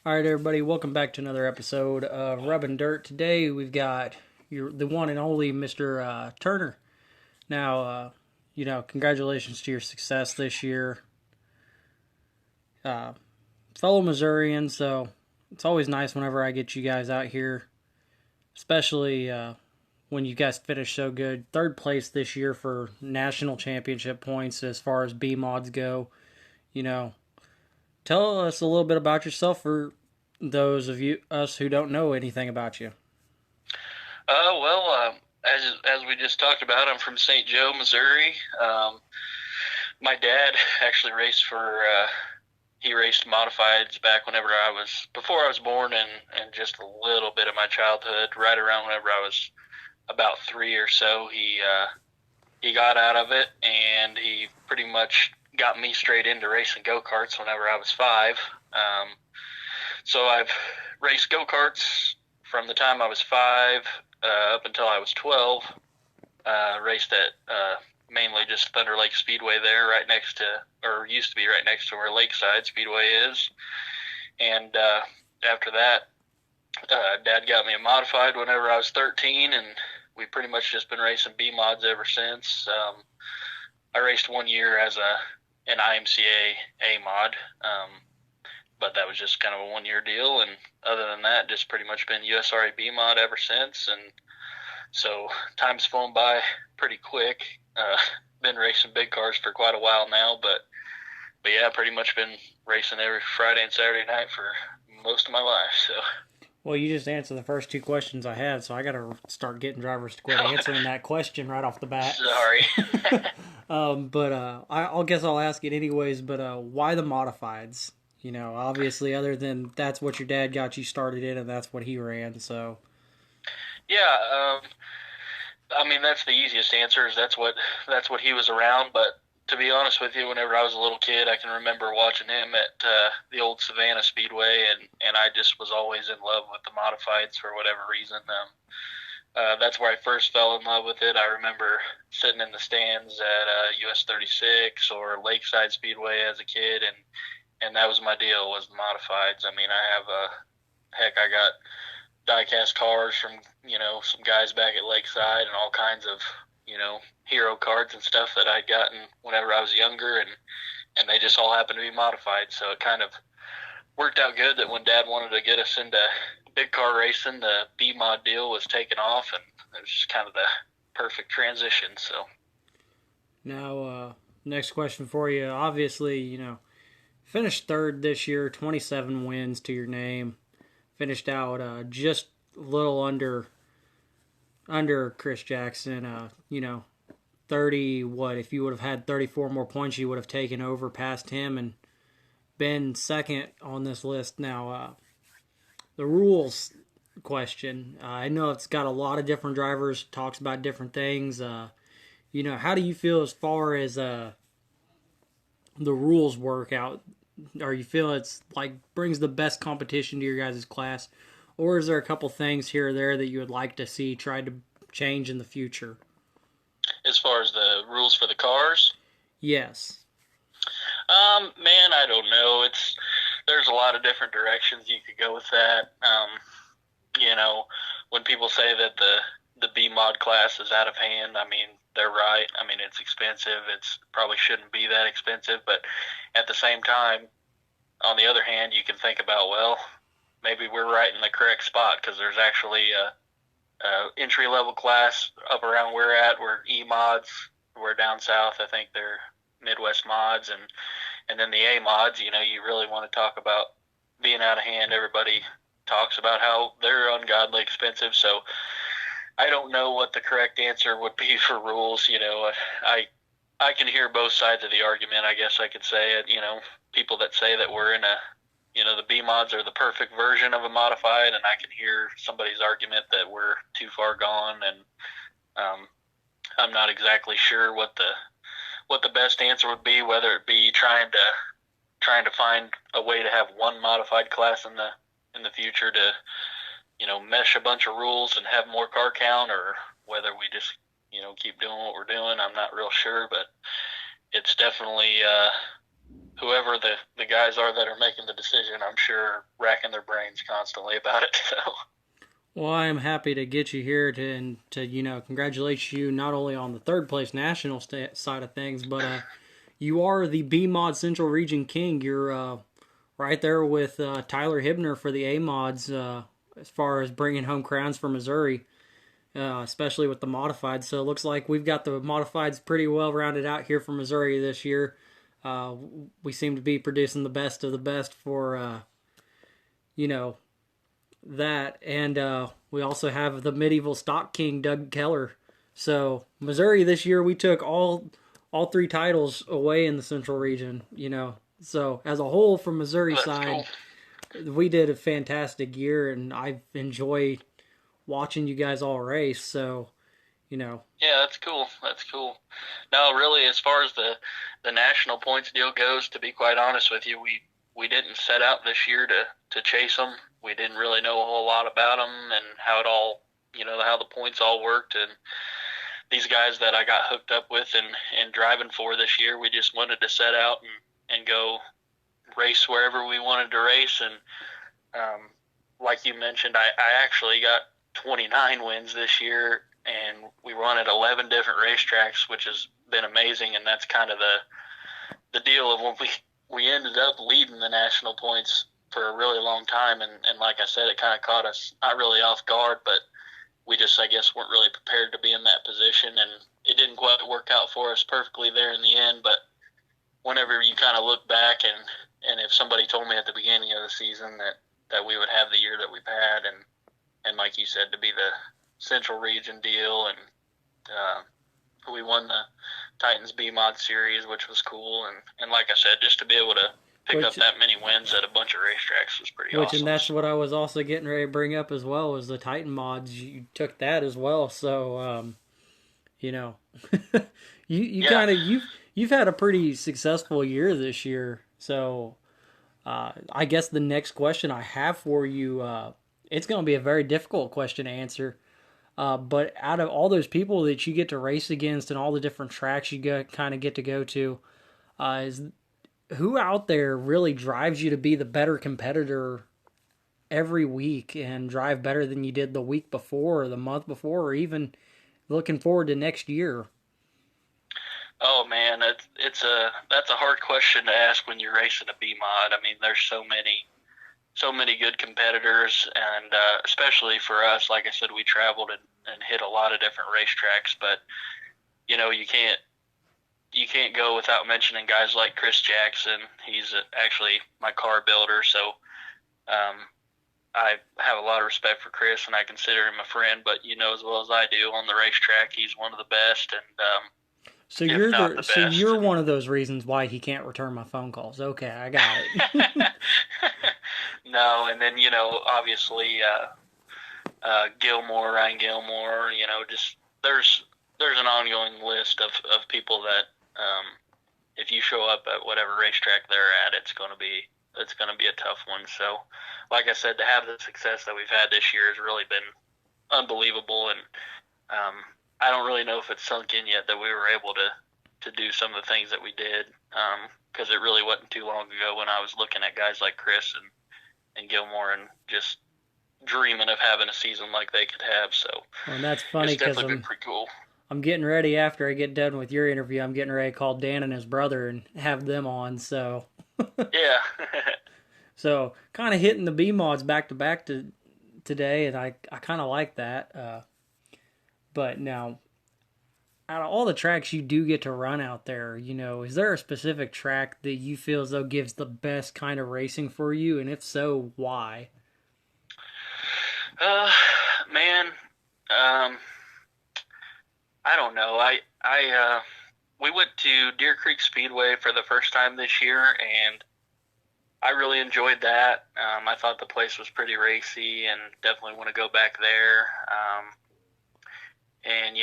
All right, everybody, welcome back to another episode of Rubbin' Dirt. Today we've got the one and only Mr. Turner. Now, congratulations to your success this year. Uh, Fellow Missourian, so it's always nice whenever I get you guys out here, especially when you guys finish so good. Third place this year for national championship points as far as B mods go. You know, tell us a little bit about yourself for those of us who don't know anything about you. As we just talked about, I'm from St. Joe, Missouri. My dad actually raced he raced modifieds back before I was born, and just a little bit of my childhood. Right around whenever I was about 3 or so, he got out of it, and he pretty much got me straight into racing go-karts whenever I was 5. So I've raced go-karts from the time I was 5 up until I was 12. Raced at mainly just Thunder Lake Speedway there, used to be right next to where Lakeside Speedway is. And after that, Dad got me a modified whenever I was 13, and we've pretty much just been racing B-mods ever since. I raced 1 year as an IMCA A-mod, but that was just kind of a 1 year deal, and other than that, just pretty much been USRA B-mod ever since, and so time's flown by pretty quick. Been racing big cars for quite a while now, but yeah, pretty much been racing every Friday and Saturday night for most of my life. So. Well, you just answered the first two questions I had, so I got to start getting drivers to quit answering that question right off the bat. Sorry. I guess I'll ask it anyways. But why the modifieds? You know, obviously, other than that's what your dad got you started in, and that's what he ran. So. Yeah, I mean that's the easiest answer. Is that's what he was around. But to be honest with you, whenever I was a little kid, I can remember watching him at the old Savannah Speedway, and I just was always in love with the modifieds for whatever reason. That's where I first fell in love with it. I remember sitting in the stands at US 36 or Lakeside Speedway as a kid, and that was my deal, was the modifieds. I mean, I got diecast cars from, some guys back at Lakeside and all kinds of, hero cards and stuff that I'd gotten whenever I was younger, and they just all happened to be modified. So it kind of worked out good that when Dad wanted to get us into big car racing, the B-mod deal was taken off, and it was just kind of the perfect transition. So Now, next question for you. Obviously, finished third this year, 27 wins to your name. Finished out just a little under Chris Jackson. 30. What if you would have had 34 more points, you would have taken over past him and been second on this list. Now, the rules question. I know it's got a lot of different drivers. Talks about different things. How do you feel as far as the rules work out? Or you feel it's like brings the best competition to your guys' class, or is there a couple things here or there that you would like to see tried to change in the future? as far as the rules for the cars, Yes. man, I don't know. There's a lot of different directions you could go with that. When people say that the B mod class is out of hand, I mean, they're right. I mean, it's expensive. It's probably shouldn't be that expensive, but at the same time, on the other hand, you can think about, well, maybe we're right in the correct spot, because there's actually a entry level class up around where we're at. We're E mods. We're down south. I think they're Midwest mods, and then the A mods. You really want to talk about being out of hand. Everybody talks about how they're ungodly expensive. So I don't know what the correct answer would be for rules. I can hear both sides of the argument, I guess I could say it. People that say that we're in the B mods are the perfect version of a modified, and I can hear somebody's argument that we're too far gone, and I'm not exactly sure what the best answer would be, whether it be trying to find a way to have one modified class in the future to, mesh a bunch of rules and have more car count, or whether we just, keep doing what we're doing. I'm not real sure, but it's definitely whoever the guys are that are making the decision, I'm sure, racking their brains constantly about it. So. Well, I am happy to get you here to congratulate you not only on the third place national side of things, but you are the B Mod Central Region King. You're right there with Tyler Hibner for the A Mods as far as bringing home crowns for Missouri, especially with the modifieds. So it looks like we've got the modifieds pretty well rounded out here for Missouri this year. Uh, we seem to be producing the best of the best for you know that, and we also have the medieval stock king Doug Keller. So Missouri this year, we took all three titles away in the Central Region. So as a whole, from Missouri That's side, cool. we did a fantastic year, and I enjoy watching you guys all race. So Yeah, that's cool. That's cool. No, really, as far as the national points deal goes, to be quite honest with you, we didn't set out this year to chase them. We didn't really know a whole lot about them and how it all, how the points all worked. And these guys that I got hooked up with and driving for this year, we just wanted to set out and go race wherever we wanted to race. And like you mentioned, I actually got 29 wins this year, and we run at 11 different racetracks, which has been amazing. And that's kind of the deal of when we ended up leading the national points for a really long time. And like I said, it kind of caught us not really off guard, but we just, I guess, weren't really prepared to be in that position. And it didn't quite work out for us perfectly there in the end. But whenever you kind of look back and if somebody told me at the beginning of the season that we would have the year that we've had, and like you said, to be the Central Region deal, and we won the Titans B Mod series, which was cool, and like I said, just to be able to pick up that many wins at a bunch of racetracks was pretty awesome. And that's what I was also getting ready to bring up as well, was the Titan mods. You took that as well, so you you've had a pretty successful year this year. So I guess the next question I have for you, it's going to be a very difficult question to answer. But out of all those people that you get to race against and all the different tracks you kind of get to go to, is who out there really drives you to be the better competitor every week and drive better than you did the week before or the month before, or even looking forward to next year? Oh man, that's a hard question to ask when you're racing a B mod. I mean, there's so many good competitors, and especially for us, like I said, we traveled and hit a lot of different racetracks. But you can't go without mentioning guys like Chris Jackson. He's actually my car builder, so I have a lot of respect for Chris, and I consider him a friend. But as well as I do, on the racetrack, he's one of the best, and so you're one of those reasons why he can't return my phone calls. Okay, I got it. No, and then obviously Ryan Gilmore. Just there's an ongoing list of people that if you show up at whatever racetrack they're at, it's gonna be a tough one. So, like I said, to have the success that we've had this year has really been unbelievable, and I don't really know if it's sunk in yet that we were able to do some of the things that we did, because it really wasn't too long ago when I was looking at guys like Chris and Gilmore and just dreaming of having a season like they could have. So, and that's funny because it's definitely been pretty cool. I'm getting ready, after I get done with your interview, I'm getting ready to call Dan and his brother and have them on. So yeah. So kind of hitting the B mods back to back today, and I kind of like that. But now, out of all the tracks you do get to run out there, is there a specific track that you feel as though gives the best kind of racing for you? And if so, why? Man, I don't know. We went to Deer Creek Speedway for the first time this year, and I really enjoyed that. I thought the place was pretty racy, and definitely want to go back there. And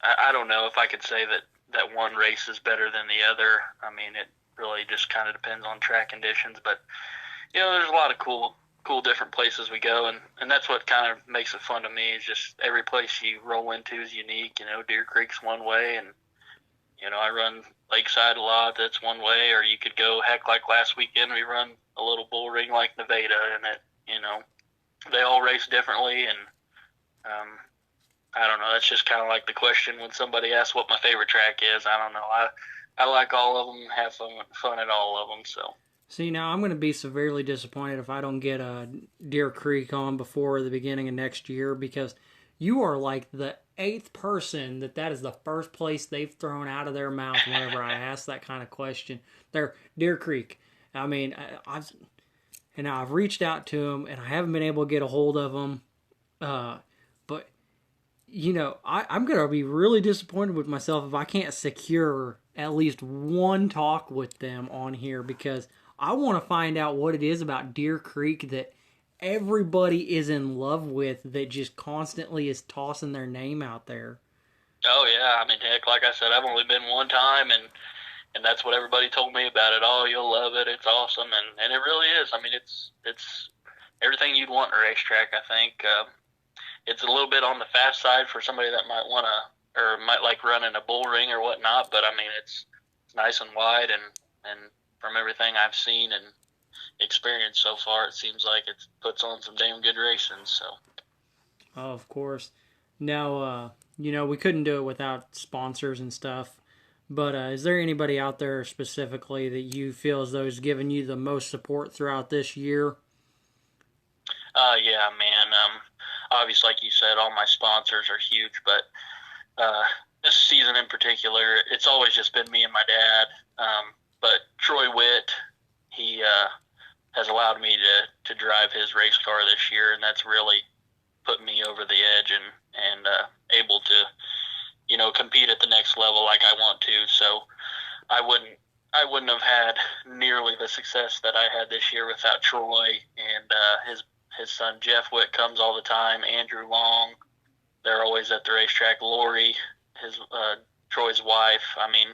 I don't know if I could say that one race is better than the other. I mean, it really just kind of depends on track conditions. But there's a lot of cool different places we go, and that's what kind of makes it fun to me. Is just every place you roll into is unique. Deer Creek's one way, and I run Lakeside a lot. That's one way. Or you could go, heck, like last weekend, we run a little bull ring like Nevada, and they all race differently. And I don't know. That's just kind of like the question when somebody asks what my favorite track is. I don't know. I like all of them, have fun at all of them. So. See, now I'm going to be severely disappointed if I don't get Deer Creek on before the beginning of next year, because you are like the 8th person that is the first place they've thrown out of their mouth whenever I ask that kind of question. They're Deer Creek. I mean, I've reached out to them and I haven't been able to get a hold of them. But I'm going to be really disappointed with myself if I can't secure at least one talk with them on here, because I want to find out what it is about Deer Creek that everybody is in love with, that just constantly is tossing their name out there. Oh yeah, I mean, heck, like I said, I've only been one time, and that's what everybody told me about it. Oh, you'll love it. It's awesome, and it really is. I mean, it's everything you'd want in a racetrack. I think it's a little bit on the fast side for somebody that might want to or might like running a bull ring or whatnot. But I mean, it's nice and wide, and from everything I've seen and experienced so far, it seems like it puts on some damn good racing. So. Oh, of course. Now, we couldn't do it without sponsors and stuff. But is there anybody out there specifically that you feel as though has given you the most support throughout this year? Yeah, man. Obviously, like you said, all my sponsors are huge, but this season in particular, it's always just been me and my dad. But Troy Witt, he has allowed me to drive his race car this year, and that's really put me over the edge and able to, compete at the next level like I want to. So I wouldn't have had nearly the success that I had this year without Troy, and his son Jeff Witt comes all the time. Andrew Long, they're always at the racetrack. Lori, his Troy's wife. I mean,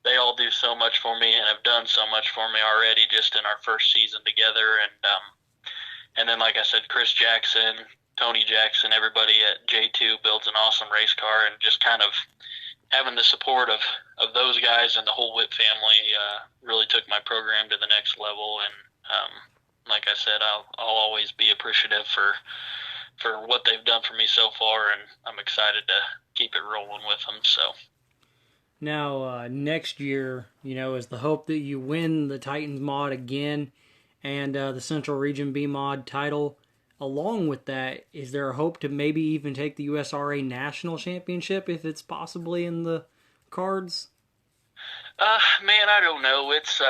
they all do so much for me and have done so much for me already just in our first season together. And then, like I said, Chris Jackson, Tony Jackson, everybody at J2 builds an awesome race car, and just kind of having the support of those guys and the whole Witt family really took my program to the next level. And like I said, I'll always be appreciative for what they've done for me so far, and I'm excited to keep it rolling with them. So. Now, next year, is the hope that you win the Titans mod again and the Central Region B mod title. Along with that, is there a hope to maybe even take the USRA National Championship if it's possibly in the cards? Man, I don't know. It's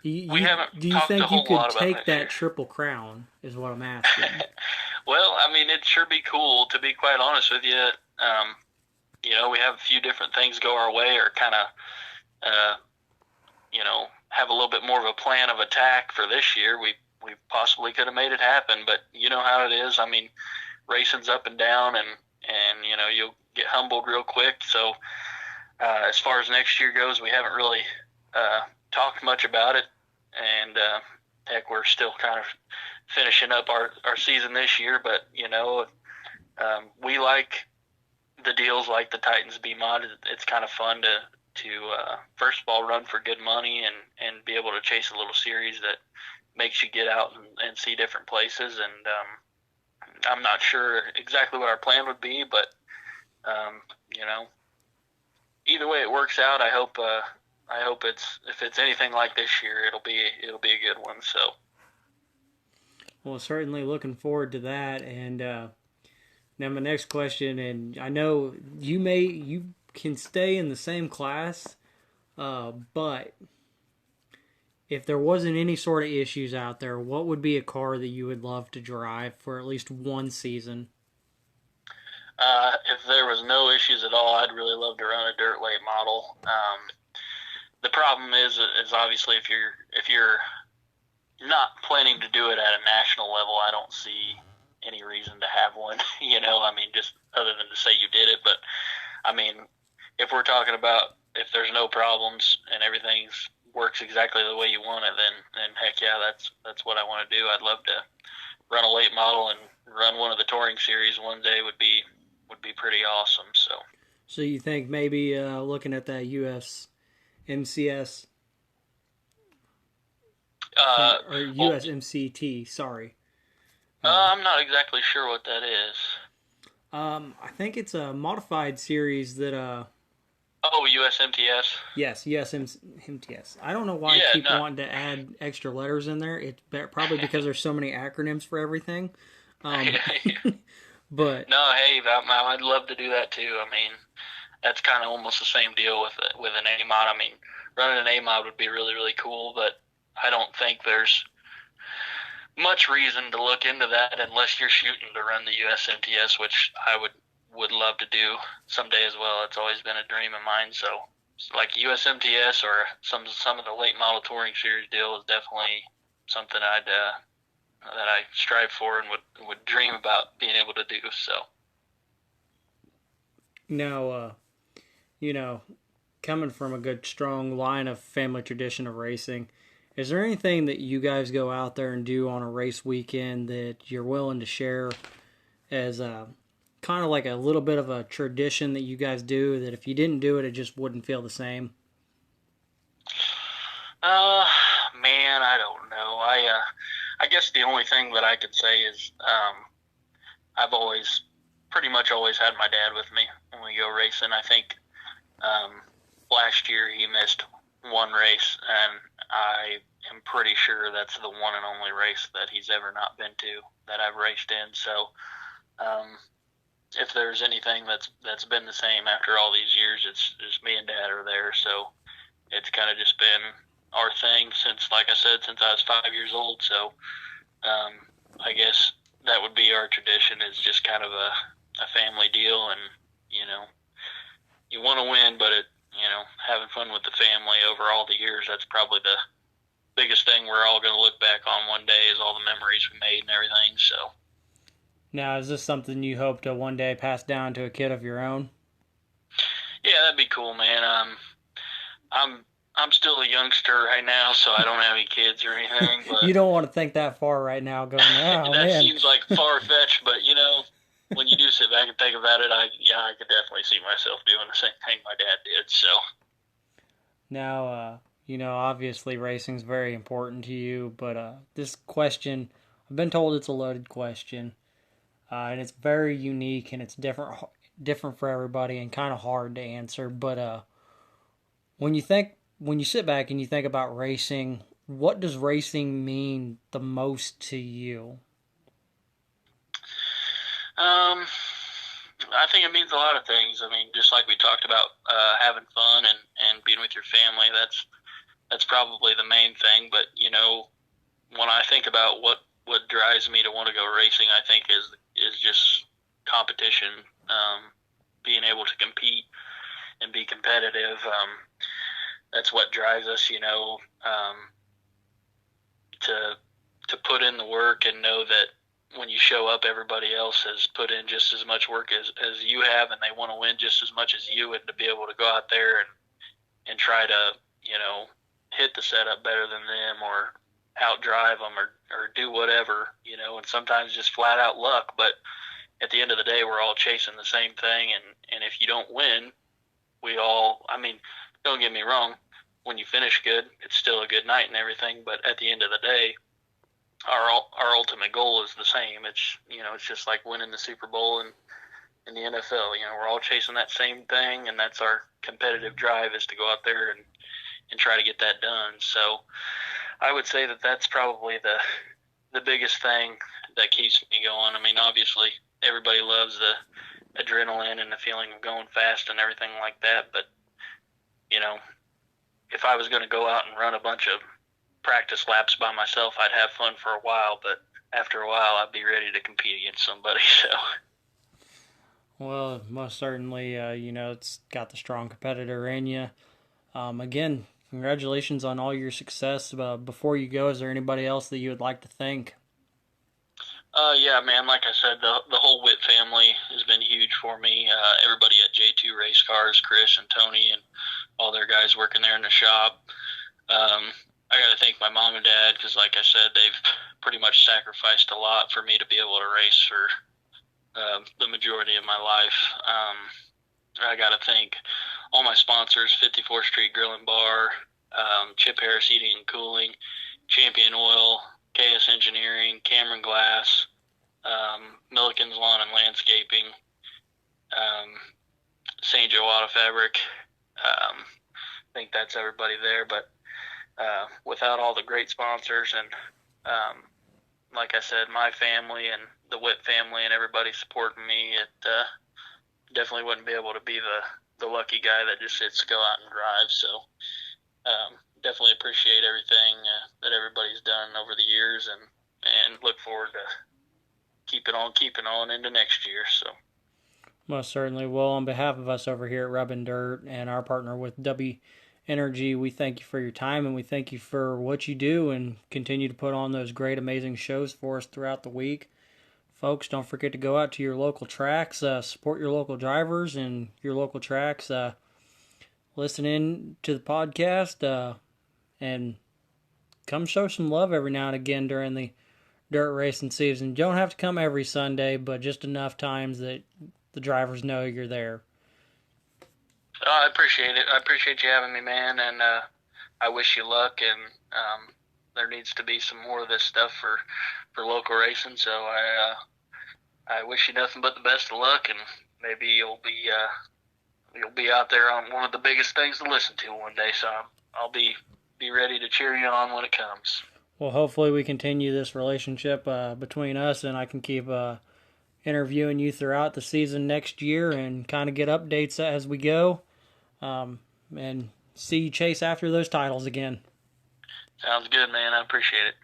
we haven't do you talked think a whole you could lot about take that year. Triple Crown, is what I'm asking. Well, I mean, it'd sure be cool, to be quite honest with you. We have a few different things go our way, or kind of, have a little bit more of a plan of attack for this year. We possibly could have made it happen, but you know how it is. I mean, racing's up and down, and you'll get humbled real quick. So as far as next year goes, we haven't really talked much about it, and heck, we're still kind of finishing up our season this year. But we like the deals like the Titans B mod. It's kind of fun to first of all run for good money and be able to chase a little series that makes you get out and see different places. And I'm not sure exactly what our plan would be, but either way it works out, I hope if it's anything like this year, it'll be a good one. So. Well, certainly looking forward to that. And now my next question, and I know you can stay in the same class, but if there wasn't any sort of issues out there, what would be a car that you would love to drive for at least one season? If there was no issues at all, I'd really love to run a dirt late model. The problem is obviously if you're not planning to do it at a national level, I don't see any reason to have one. I mean, just other than to say you did it. But I mean, if we're talking about if there's no problems and everything works exactly the way you want it, then heck yeah, that's what I want to do. I'd love to run a late model and run one of the touring series one day. Would be pretty awesome. So. So you think maybe looking at that USMCS Uh, or well, USMCT, sorry. Uh, I'm not exactly sure what that is. I think it's a modified series that Oh, USMTS. yes, USMTS. I don't know why I Yeah, keep no, wanting to add extra letters in there. It's probably because there's so many acronyms for everything. Um, but no. Hey, I'd love to do that too. I mean, that's kind of almost the same deal with an AMOD. I mean, running an AMOD would be really really cool, but I don't think there's much reason to look into that unless you're shooting to run the USMTS, which I would love to do someday as well. It's always been a dream of mine. So like USMTS or some of the late model touring series deal is definitely something that I strive for and would dream about being able to do. So now, coming from a good strong line of family tradition of racing, is there anything that you guys go out there and do on a race weekend that you're willing to share as a kind of like a little bit of a tradition that you guys do that if you didn't do it, it just wouldn't feel the same? Uh, man, I don't know. I guess the only thing that I could say is, I've always, pretty much always had my dad with me when we go racing. I think, last year he missed one race, and I am pretty sure that's the one and only race that he's ever not been to that I've raced in. So, um, if there's anything that's been the same after all these years, it's just me and dad are there. So it's kind of just been our thing since, like I said, since I was 5 years old. So I guess that would be our tradition. Is just kind of a family deal, and you know, you want to win, but having fun with the family over all the years. That's probably the biggest thing we're all going to look back on one day is all the memories we made and everything. So Now, is this something you hope to one day pass down to a kid of your own? yeah, that'd be cool, man. I'm I'm still a youngster right now, so I don't have any kids or anything. But You don't want to think that far right now, going, oh that man. seems like far fetched. But when you do sit back and think about it, I could definitely see myself doing the same thing my dad did. So Now, obviously racing's very important to you, but this question, I've been told it's a loaded question, and it's very unique and it's different for everybody and kind of hard to answer. But when you sit back and you think about racing, what does racing mean the most to you? um, I think it means a lot of things. I mean, just like we talked about, having fun and being with your family. That's probably the main thing. But when I think about what drives me to want to go racing, I think is just competition, being able to compete and be competitive. That's what drives us, to put in the work and know that when you show up, everybody else has put in just as much work as you have, and they want to win just as much as you, and to be able to go out there and try to, hit the setup better than them or outdrive them or do whatever, and sometimes just flat out luck. But at the end of the day, we're all chasing the same thing. And if you don't win, I mean, don't get me wrong, when you finish good, it's still a good night and everything. But at the end of the day, our ultimate goal is the same. It's just like winning the Super Bowl and in the NFL. We're all chasing that same thing, and that's our competitive drive is to go out there and try to get that done. So I would say that that's probably the biggest thing that keeps me going. I mean, obviously, everybody loves the adrenaline and the feeling of going fast and everything like that. But, if I was going to go out and run a bunch of practice laps by myself, I'd have fun for a while. But after a while, I'd be ready to compete against somebody. So, Well, most certainly, it's got the strong competitor in you. Again, congratulations on all your success. Before you go, is there anybody else that you would like to thank? yeah, man. Like I said, the whole Witt family has been huge for me. Everybody at J2 Race Cars, Chris and Tony, and all their guys working there in the shop. I got to thank my mom and dad because, like I said, they've pretty much sacrificed a lot for me to be able to race for the majority of my life. I got to thank all my sponsors: 54th Street Grill and Bar, Chip Harris Heating and Cooling, Champion Oil, KS Engineering, Cameron Glass, Milliken's Lawn and Landscaping, St. Joe Auto Fabric. I think that's everybody there, but without all the great sponsors and like I said, my family and the Whip family and everybody supporting me, it definitely wouldn't be able to be the lucky guy that just gets to go out and drive. So definitely appreciate everything that everybody's done over the years, and look forward to keeping on into next year. So Most certainly. Well, on behalf of us over here at Rubbin' Dirt and our partner with W Energy, we thank you for your time, and we thank you for what you do and continue to put on those great, amazing shows for us throughout the week. Folks, don't forget to go out to your local tracks, support your local drivers and your local tracks, listen in to the podcast, and come show some love every now and again during the dirt racing season. You don't have to come every Sunday, but just enough times that the drivers know you're there. I appreciate it. I appreciate you having me, man, and I wish you luck. And there needs to be some more of this stuff for local racing. So I wish you nothing but the best of luck, and maybe you'll be out there on one of the biggest things to listen to one day. So I'll be ready to cheer you on when it comes. Well, hopefully we continue this relationship between us, and I can keep interviewing you throughout the season next year and kind of get updates as we go, and see you chase after those titles again. Sounds good, man. I appreciate it.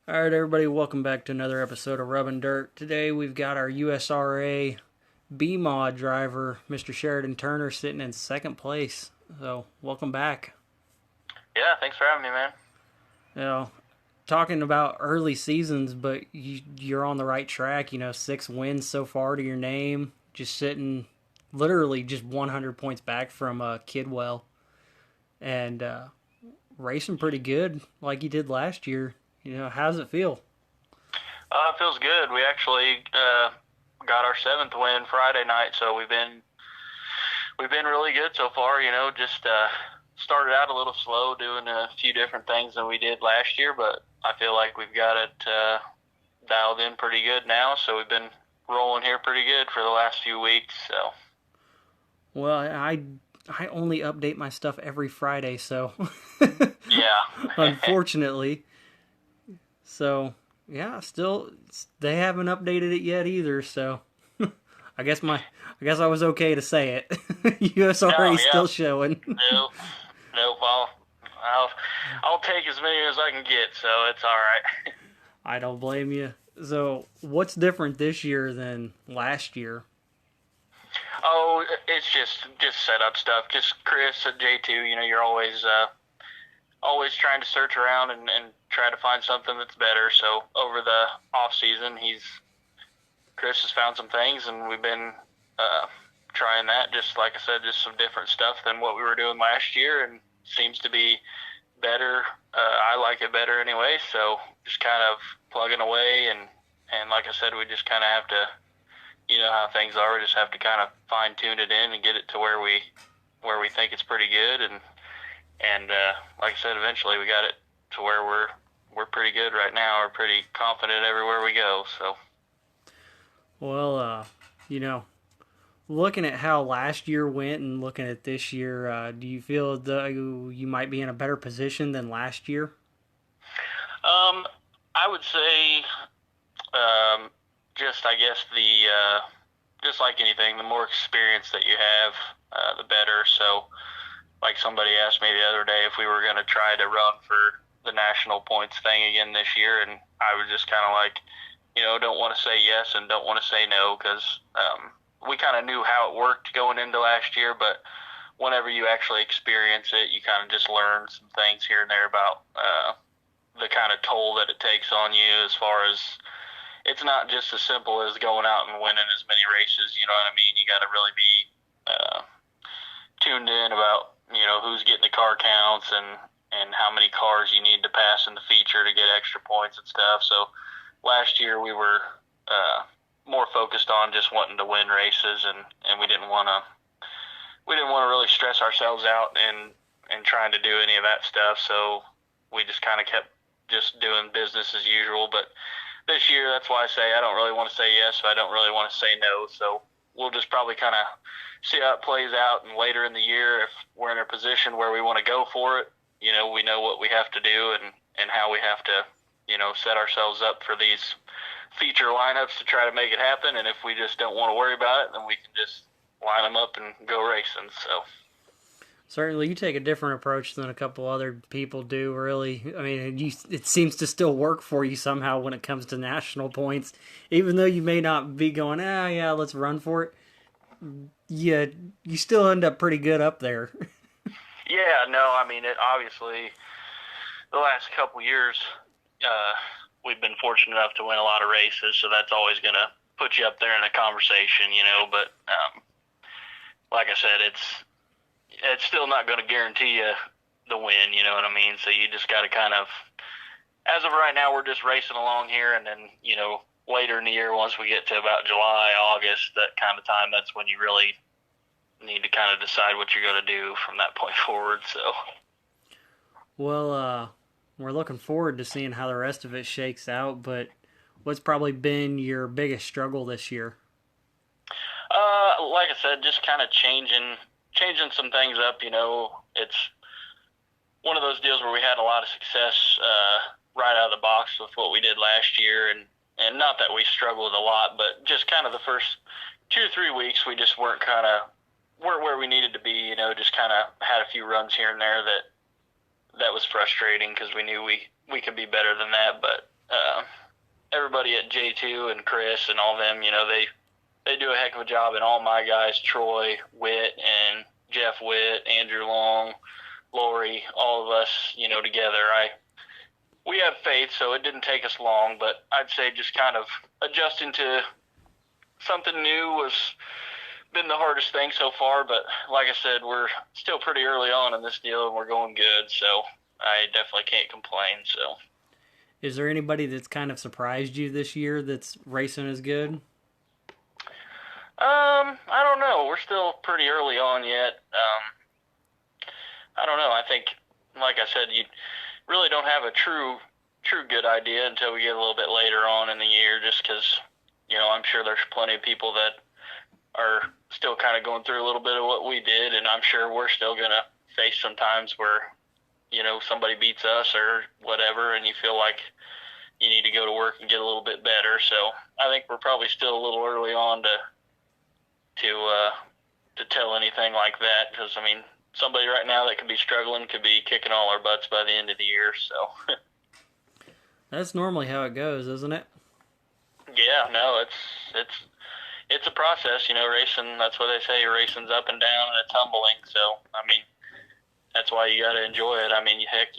All right, everybody, welcome back to another episode of Rubbin' Dirt. Today we've got our USRA B-Mod driver, Mr. Sharden Turner, sitting in second place. So, welcome back. Yeah, thanks for having me, man. You know, talking about early seasons, but you're on the right track. 6 wins so far to your name, just sitting literally just 100 points back from Kidwell, and racing pretty good like you did last year. How does it feel? It feels good. We actually got our 7th win Friday night, so we've been really good so far. Just started out a little slow doing a few different things than we did last year, but I feel like we've got it dialed in pretty good now. So we've been rolling here pretty good for the last few weeks. So. Well, I only update my stuff every Friday, so yeah. Unfortunately. So, yeah, still they haven't updated it yet either, so I guess I was okay to say it. USRA still showing. Nope. I'll take as many as I can get, so it's all right. I don't blame you. So, what's different this year than last year? Oh, it's just setup stuff. Just Chris at J2, you're always trying to search around and try to find something that's better. So over the off season, Chris has found some things, and we've been trying that. Just like I said, just some different stuff than what we were doing last year, and seems to be better. I like it better anyway. So just kind of plugging away, and like I said, we just kind of have to. You know how things are. We just have to kind of fine tune it in and get it to where we think it's pretty good, and like I said, eventually we got it to where we're pretty good right now. We're pretty confident everywhere we go. So, well, looking at how last year went and looking at this year, do you feel that you might be in a better position than last year? I would say, I guess just like anything, the more experience that you have, the better. So, like somebody asked me the other day if we were going to try to run for the national points thing again this year, and I was just kind of like, don't want to say yes and don't want to say no, because we kind of knew how it worked going into last year, but whenever you actually experience it, you kind of just learn some things here and there about the kind of toll that it takes on you, as far as it's not just as simple as going out and winning as many races, you know what I mean? You got to really be tuned in about, who's getting the car counts and how many cars you need to pass in the feature to get extra points and stuff. So last year we were more focused on just wanting to win races, and we didn't want to really stress ourselves out and trying to do any of that stuff. So we just kind of kept just doing business as usual. But this year, that's why I say I don't really want to say yes, but I don't really want to say no. So we'll just probably kind of see how it plays out. And later in the year, if we're in a position where we want to go for it, you know, we know what we have to do and how we have to, you know, set ourselves up for these feature lineups to try to make it happen. And if we just don't want to worry about it, then we can just line them up and go racing. So Certainly, you take a different approach than a couple other people do, really. I mean, it seems to still work for you somehow when it comes to national points. Even though you may not be going, yeah, let's run for it, you still end up pretty good up there. yeah, no, I mean, it obviously, the last couple years, we've been fortunate enough to win a lot of races, so that's always going to put you up there in a conversation, you know, but like I said, it's still not going to guarantee you the win, you know what I mean? So you just got to kind of, as of right now, we're just racing along here, and then, you know, later in the year, once we get to about July, August, that kind of time, that's when you really need to kind of decide what you're going to do from that point forward. So, Well, we're looking forward to seeing how the rest of it shakes out, but what's probably been your biggest struggle this year? like I said, just kind of changing some things up. You know, it's one of those deals where we had a lot of success right out of the box with what we did last year, and not that we struggled a lot, but just kind of the first 2 or 3 weeks we just weren't where we needed to be. You know, just kind of had a few runs here and there that was frustrating because we knew we could be better than that. But everybody at J2 and Chris and all them, you know, they do a heck of a job, and all my guys, Troy Witt and Jeff Witt, Andrew Long, Lori, all of us, you know, together. We have faith, so it didn't take us long, but I'd say just kind of adjusting to something new was been the hardest thing so far. But like I said, we're still pretty early on in this deal, and we're going good, so I definitely can't complain. So, is there anybody that's kind of surprised you this year that's racing as good? I don't know. We're still pretty early on yet. I don't know. I think, like I said, you really don't have a true good idea until we get a little bit later on in the year, just because, you know, I'm sure there's plenty of people that are still kind of going through a little bit of what we did, and I'm sure we're still going to face some times where, you know, somebody beats us or whatever, and you feel like you need to go to work and get a little bit better. So I think we're probably still a little early on to tell anything like that, because, I mean, somebody right now that could be struggling could be kicking all our butts by the end of the year. So That's normally how it goes, isn't it? yeah, no, it's a process, you know. Racing, that's what they say, racing's up and down and it's humbling. So I mean, that's why you got to enjoy it. I mean, heck,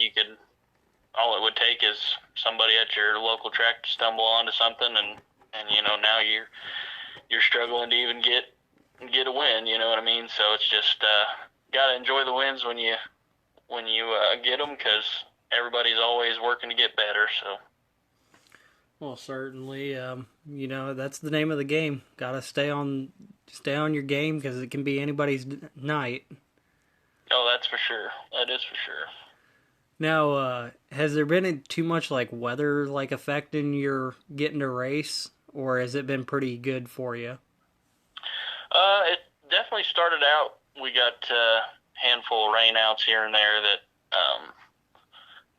all it would take is somebody at your local track to stumble onto something, and you know, now you're struggling to even get a win, you know what I mean? So it's just got to enjoy the wins when you get them, because everybody's always working to get better. So, well, certainly, you know, that's the name of the game. Got to stay on your game, because it can be anybody's night. Oh, that's for sure. That is for sure. Now, has there been too much like weather like affecting your getting to race, or has it been pretty good for you? It definitely started out. We got a handful of rainouts here and there that,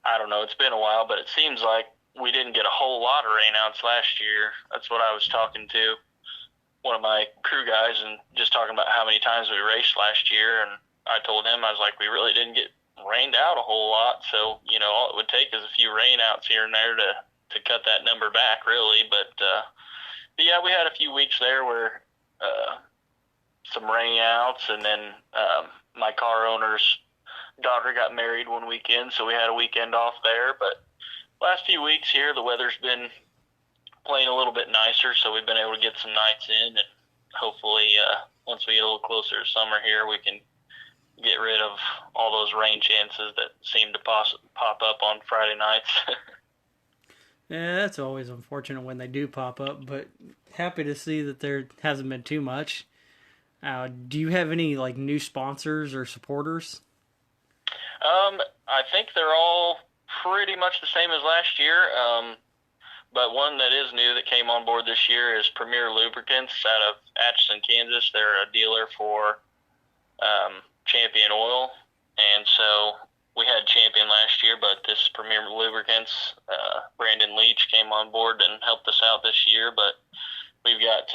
I don't know, it's been a while, but it seems like we didn't get a whole lot of rainouts last year. That's what I was talking to one of my crew guys, and just talking about how many times we raced last year. And I told him, I was like, we really didn't get rained out a whole lot. So, you know, all it would take is a few rainouts here and there to cut that number back, really. But yeah, we had a few weeks there where some rainouts, and then my car owner's daughter got married one weekend, so we had a weekend off there. But last few weeks here, the weather's been playing a little bit nicer, so we've been able to get some nights in, and hopefully once we get a little closer to summer here, we can get rid of all those rain chances that seem to pop up on Friday nights. Yeah, that's always unfortunate when they do pop up, but happy to see that there hasn't been too much. Do you have any like new sponsors or supporters? I think they're all pretty much the same as last year. But one that is new that came on board this year is Premier Lubricants out of Atchison, Kansas. They're a dealer for Champion Oil, and so we had Champion last year, but this Premier Lubricants, Brandon Leach came on board and helped us out this year. But we've got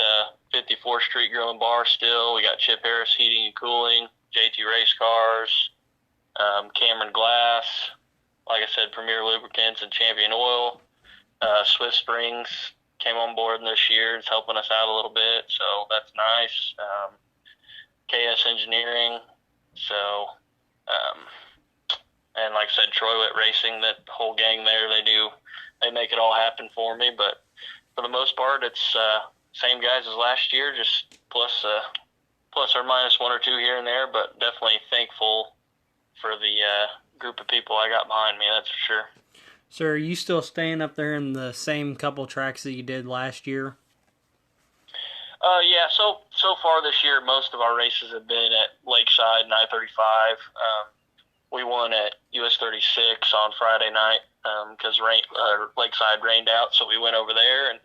54th Street Grill and Bar still. We got Chip Harris Heating and Cooling, JT Race Cars, Cameron Glass, like I said, Premier Lubricants and Champion Oil. Swift Springs came on board this year. It's helping us out a little bit, so that's nice. KS Engineering, so, and like I said, Troy Witt Racing, that whole gang there, they make it all happen for me, but for the most part, it's same guys as last year, just plus or minus one or two here and there, but definitely thankful for the group of people I got behind me, that's for sure. So are you still staying up there in the same couple tracks that you did last year? Yeah, so far this year, most of our races have been at Lakeside and I-35. We won at US 36 on Friday night because Lakeside rained out, so we went over there, and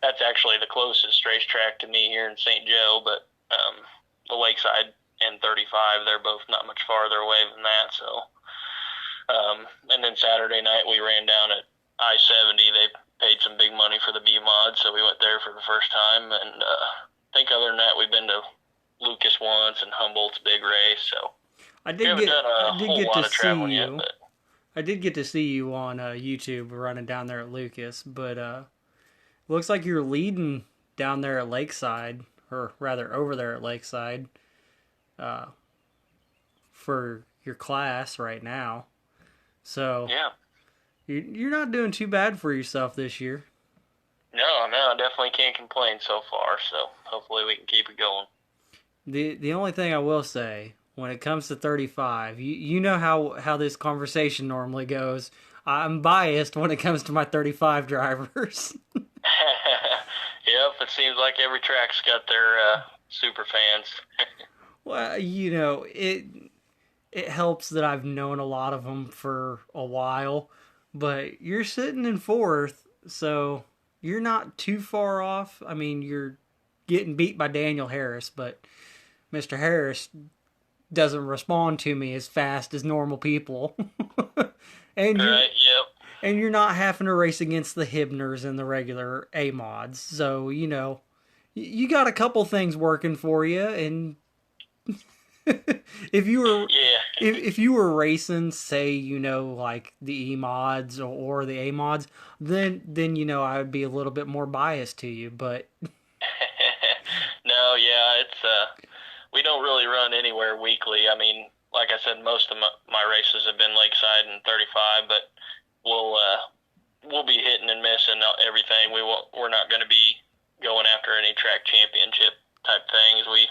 that's actually the closest racetrack to me here in St. Joe, but the Lakeside and 35, they're both not much farther away than that, so... and then Saturday night we ran down at I-70. They paid some big money for the B-Mod, so we went there for the first time. And I think other than that, we've been to Lucas once and Humboldt's big race. So I we haven't done a whole lot of traveling yet. But I did get to see you on YouTube running down there at Lucas, but looks like you're leading down there at Lakeside, or rather over there at Lakeside, for your class right now. So yeah, you're not doing too bad for yourself this year. No, I definitely can't complain so far. So hopefully we can keep it going. The only thing I will say, when it comes to 35, you know how this conversation normally goes. I'm biased when it comes to my 35 drivers. Yep, it seems like every track's got their super fans. Well, it helps that I've known a lot of them for a while, but you're sitting in fourth, so you're not too far off. I mean, you're getting beat by Daniel Harris, but Mr. Harris doesn't respond to me as fast as normal people. and Right, yep. And you're not having to race against the Hibners and the regular A-mods, so, you got a couple things working for you, and if you were racing, say, like the E mods or the A mods, then I would be a little bit more biased to you. But no, yeah, it's we don't really run anywhere weekly. I mean, like I said, most of my races have been Lakeside and 35, but we'll be hitting and missing everything. We're not going to be going after any track championship type things. We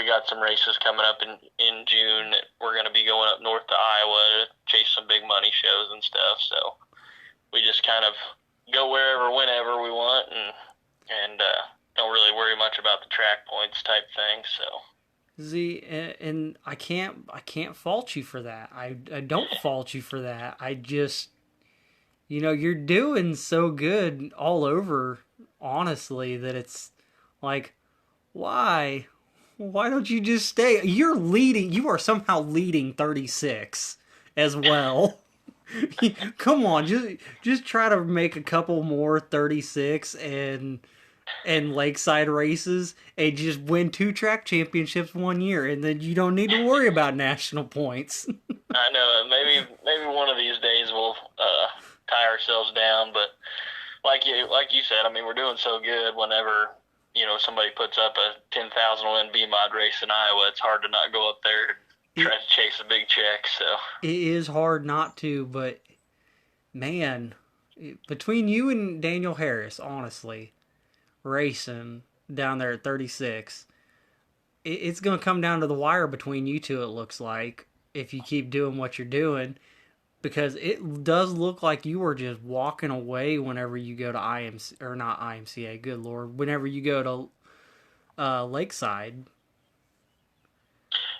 got some races coming up in June that we're going to be going up north to Iowa to chase some big money shows and stuff. So we just kind of go wherever, whenever we want, and don't really worry much about the track points type thing. So see, and I can't fault you for that. I don't fault you for that. I just, you're doing so good all over, honestly, that it's like, why? Why don't you just stay? You're leading. You are somehow leading 36 as well. Come on, just try to make a couple more 36 and Lakeside races and just win 2 track championships one year, and then you don't need to worry about national points. I know. Maybe one of these days we'll tie ourselves down, but like you said, I mean, we're doing so good whenever somebody puts up a 10,000 win B-Mod race in Iowa, it's hard to not go up there and try to chase a big check. So it is hard not to, but man, between you and Daniel Harris, honestly, racing down there at 36, it's going to come down to the wire between you two, it looks like, if you keep doing what you're doing. because it does look like you were just walking away whenever you go to IMC, or not IMCA. Good Lord, whenever you go to Lakeside.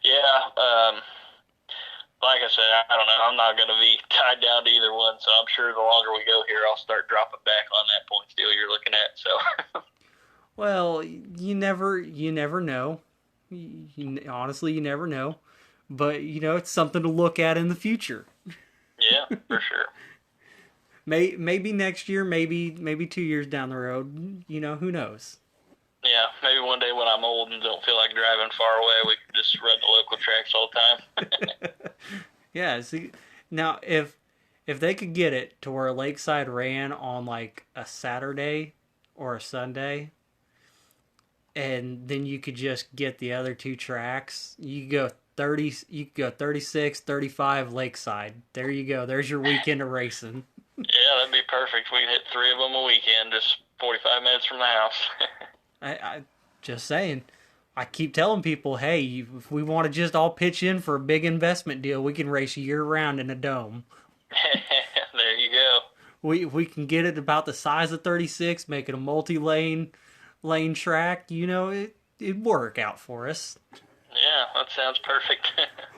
Yeah, like I said, I don't know. I'm not going to be tied down to either one, so I'm sure the longer we go here, I'll start dropping back on that point deal you're looking at. So, Well, you never know. Honestly, you never know. But it's something to look at in the future. yeah, for sure. Maybe next year, maybe 2 years down the road. Who knows? Yeah, maybe one day when I'm old and don't feel like driving far away, we can just run the local tracks all the time. Yeah. See, now if they could get it to where Lakeside ran on like a Saturday or a Sunday, and then you could just get the other two tracks. You could go 30, you could go 36, 35 Lakeside. There you go. There's your weekend of racing. Yeah, that'd be perfect. We could hit 3 of them a weekend, just 45 minutes from the house. I just saying. I keep telling people, hey, if we want to just all pitch in for a big investment deal, we can race year round in a dome. There you go. We can get it about the size of 36, make it a multi-lane track. It'd work out for us. Yeah, that sounds perfect.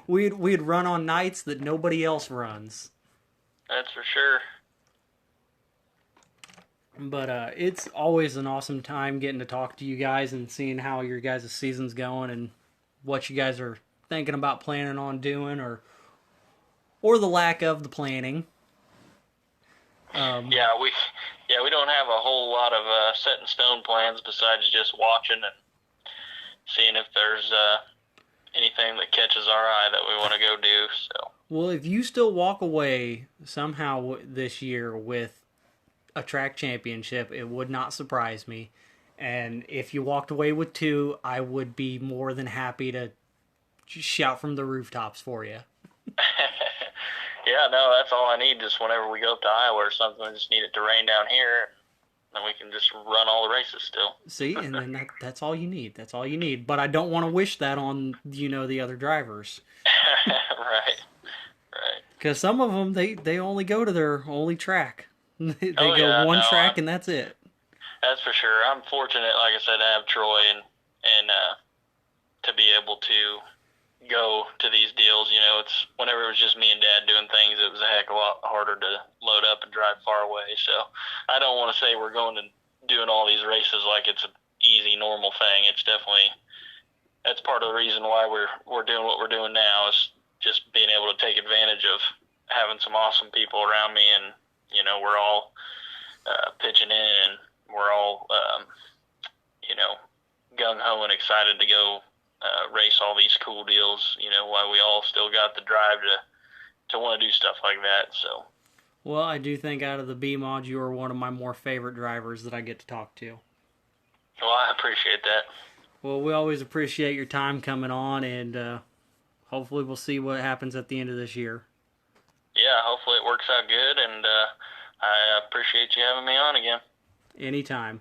We'd run on nights that nobody else runs. That's for sure. But it's always an awesome time getting to talk to you guys and seeing how your guys' season's going and what you guys are thinking about planning on doing, or the lack of the planning. Yeah, we don't have a whole lot of set in stone plans besides just watching and seeing if there's anything that catches our eye that we want to go do. So. Well, if you still walk away somehow this year with a track championship, it would not surprise me. And if you walked away with 2, I would be more than happy to shout from the rooftops for you. Yeah, no, that's all I need. Just whenever we go up to Iowa or something, I just need it to rain down here, and then we can just run all the races still. See, and then that's all you need. That's all you need. But I don't want to wish that on the other drivers. Right. Because some of them they only go to their only track. They go go one track and that's it. That's for sure. I'm fortunate, like I said, to have Troy and to be able to go to these deals. It's whenever it was just me and Dad doing things, it was a heck of a lot harder to load up and drive far away. So I don't want to say we're going and doing all these races like it's an easy, normal thing. It's definitely, that's part of the reason why we're doing what we're doing now, is just being able to take advantage of having some awesome people around me, and we're all pitching in, and we're all gung-ho and excited to go race all these cool deals, while we all still got the drive to want to do stuff like that. So, well, I do think out of the B mod, you are one of my more favorite drivers that I get to talk to. Well, I appreciate that. Well, we always appreciate your time coming on, and hopefully we'll see what happens at the end of this year. Yeah, hopefully it works out good, and I appreciate you having me on again. Anytime.